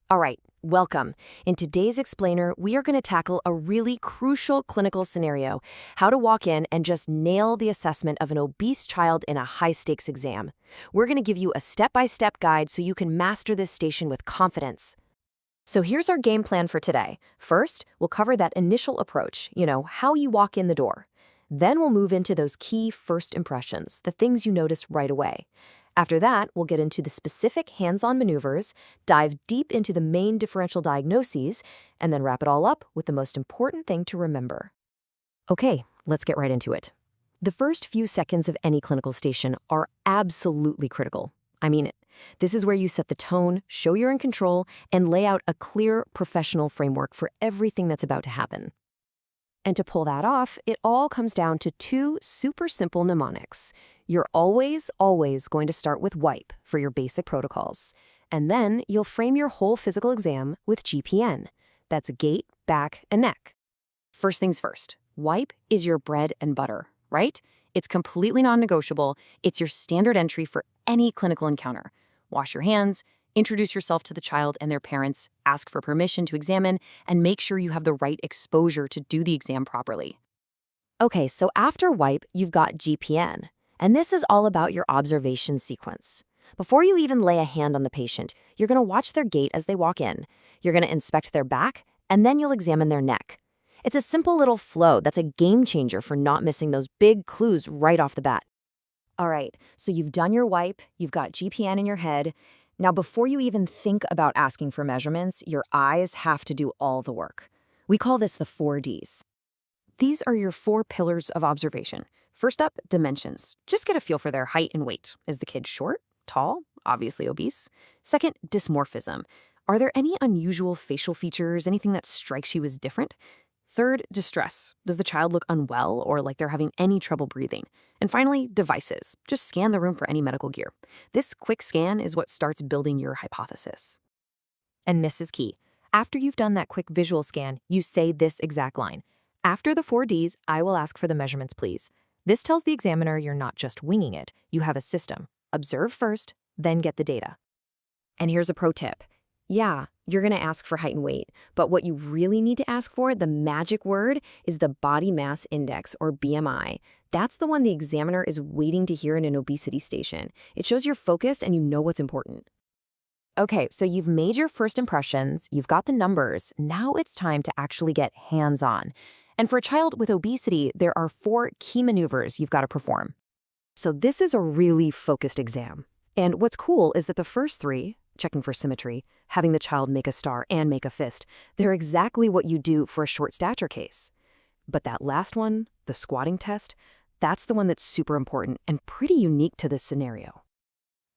All right, welcome. In today's explainer, we are going to tackle a really crucial clinical scenario: how to walk in and just nail the assessment of an obese child in a high-stakes exam. We're going to give you a step-by-step guide so you can master this station with confidence. So here's our game plan for today. First, we'll cover that initial approach, how you walk in the door. Then we'll move into those key first impressions, the things you notice right away. After that, we'll get into the specific hands-on maneuvers, dive deep into the main differential diagnoses, and then wrap it all up with the most important thing to remember. Okay, let's get right into it. The first few seconds of any clinical station are absolutely critical. I mean it. This is where you set the tone, show you're in control, and lay out a clear professional framework for everything that's about to happen. And to pull that off, it all comes down to two super simple mnemonics. You're always going to start with wipe for your basic protocols. And then you'll frame your whole physical exam with GPN. That's gait, back, and neck. First things first, wipe is your bread and butter, right? It's completely non-negotiable. It's your standard entry for any clinical encounter. Wash your hands, introduce yourself to the child and their parents, ask for permission to examine, and make sure you have the right exposure to do the exam properly. Okay, so after wipe, you've got GPN. And this is all about your observation sequence. Before you even lay a hand on the patient, you're going to watch their gait as they walk in. You're going to inspect their back, and then you'll examine their neck. It's a simple little flow that's a game changer for not missing those big clues right off the bat. All right, so you've done your wipe, you've got GPN in your head. Now, before you even think about asking for measurements, your eyes have to do all the work. We call this the 4Ds. These are your 4 pillars of observation. First up, dimensions. Just get a feel for their height and weight. Is the kid short, tall, obviously obese? Second, dysmorphism. Are there any unusual facial features, anything that strikes you as different? Third, distress. Does the child look unwell or like they're having any trouble breathing? And finally, devices. Just scan the room for any medical gear. This quick scan is what starts building your hypothesis. And this is key. After you've done that quick visual scan, you say this exact line. After the 4Ds, I will ask for the measurements, please. This tells the examiner you're not just winging it, you have a system. Observe first, then get the data. And here's a pro tip. Yeah, you're going to ask for height and weight, but what you really need to ask for, the magic word, is the body mass index, or BMI. That's the one the examiner is waiting to hear in an obesity station. It shows you're focused and you know what's important. Okay, so you've made your first impressions, you've got the numbers, now it's time to actually get hands-on. And for a child with obesity, there are 4 key maneuvers you've got to perform. So this is a really focused exam. And what's cool is that the first 3, checking for symmetry, having the child make a star and make a fist, they're exactly what you do for a short stature case. But that last one, the squatting test, that's the one that's super important and pretty unique to this scenario.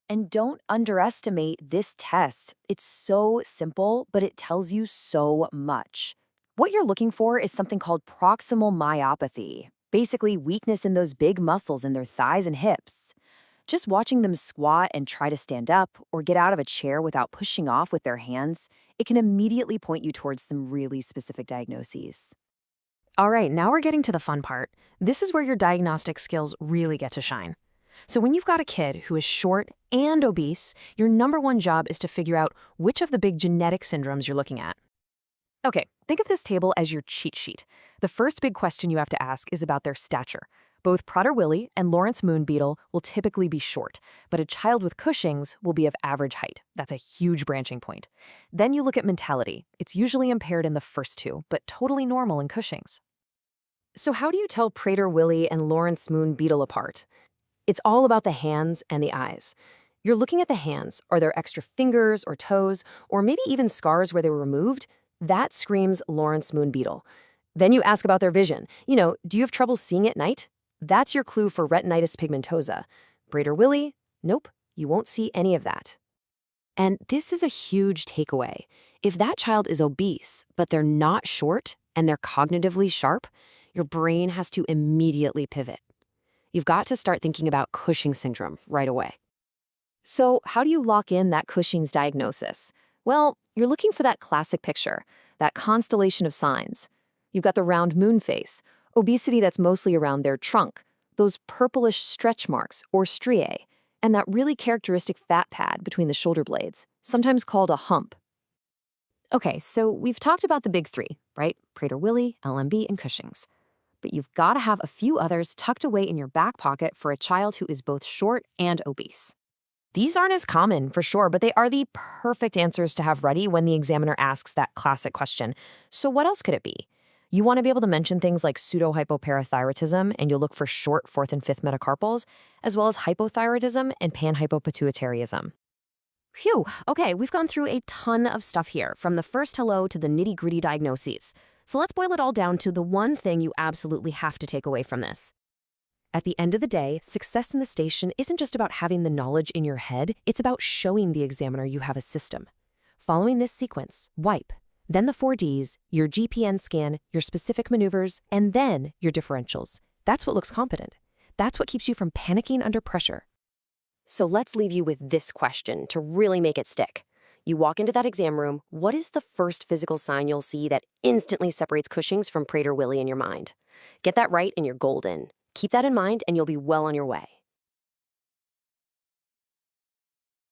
And don't underestimate this test. It's so simple, but it tells you so much. What you're looking for is something called proximal myopathy, basically weakness in those big muscles in their thighs and hips. Just watching them squat and try to stand up or get out of a chair without pushing off with their hands, it can immediately point you towards some really specific diagnoses. All right, now we're getting to the fun part. This is where your diagnostic skills really get to shine. So when you've got a kid who is short and obese, your #1 job is to figure out which of the big genetic syndromes you're looking at. Okay, think of this table as your cheat sheet. The first big question you have to ask is about their stature. Both Prader-Willi and Lawrence-Moon Beetle will typically be short, but a child with Cushing's will be of average height. That's a huge branching point. Then you look at mentality. It's usually impaired in the first 2, but totally normal in Cushing's. So how do you tell Prader-Willi and Lawrence-Moon Beetle apart? It's all about the hands and the eyes. You're looking at the hands. Are there extra fingers or toes, or maybe even scars where they were removed? That screams Lawrence-Moon Beetle. Then you ask about their vision. Do you have trouble seeing at night? That's your clue for retinitis pigmentosa. Prader-Willi? Nope, you won't see any of that. And this is a huge takeaway. If that child is obese, but they're not short and they're cognitively sharp, your brain has to immediately pivot. You've got to start thinking about Cushing's syndrome right away. So how do you lock in that Cushing's diagnosis? Well, you're looking for that classic picture, that constellation of signs. You've got the round moon face, obesity that's mostly around their trunk, those purplish stretch marks or striae, and that really characteristic fat pad between the shoulder blades, sometimes called a hump. Okay, so we've talked about the big three, right? Prader-Willi, LMB, and Cushing's. But you've got to have a few others tucked away in your back pocket for a child who is both short and obese. These aren't as common, for sure, but they are the perfect answers to have ready when the examiner asks that classic question. So what else could it be? You want to be able to mention things like pseudohypoparathyroidism, and you'll look for short fourth and fifth metacarpals, as well as hypothyroidism and panhypopituitarism. Phew, okay, we've gone through a ton of stuff here, from the first hello to the nitty-gritty diagnoses. So let's boil it all down to the one thing you absolutely have to take away from this. At the end of the day, success in the station isn't just about having the knowledge in your head, it's about showing the examiner you have a system. Following this sequence, wipe, then the 4Ds, your GPN scan, your specific maneuvers, and then your differentials. That's what looks competent. That's what keeps you from panicking under pressure. So let's leave you with this question to really make it stick. You walk into that exam room, what is the first physical sign you'll see that instantly separates Cushing's from Prader-Willi in your mind? Get that right and you're golden. Keep that in mind and you'll be well on your way.